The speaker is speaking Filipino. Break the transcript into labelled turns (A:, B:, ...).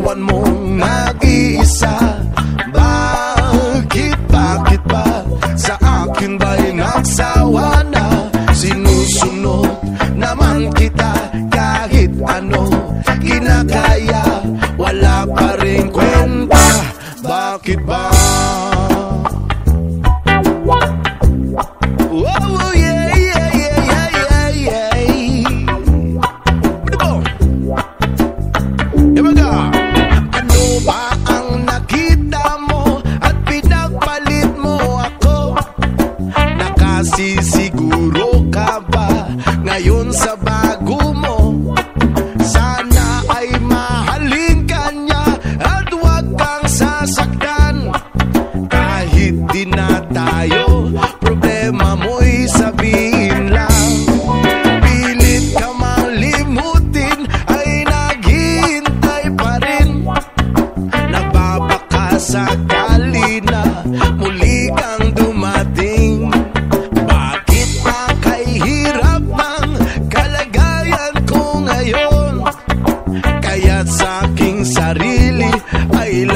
A: iwan mong nag-iisa? Bakit ba sa akin ba'y nagsawa na? Sinusunod naman kita kahit ano kinakaya, wala pa rin kwenta. Bakit ba? Oh yeah, yeah, yeah, yeah, yeah, yeah. Ano ba ang nakita mo at pinagpalit mo ako? Nakasisiguro ka ba ngayon sa bago mo? Sana ay mahalin ka niya at huwag kang sasaktan. Kahit di na tayo, problema mo'y sabihin lang. Pilit ka mang limutin ay naghihintay pa rin. Nagbabaka sakali na muli kang dumating. Bakit pa kay hirap ng kalagayan ko ngayon? Kaya't sa aking sarili ay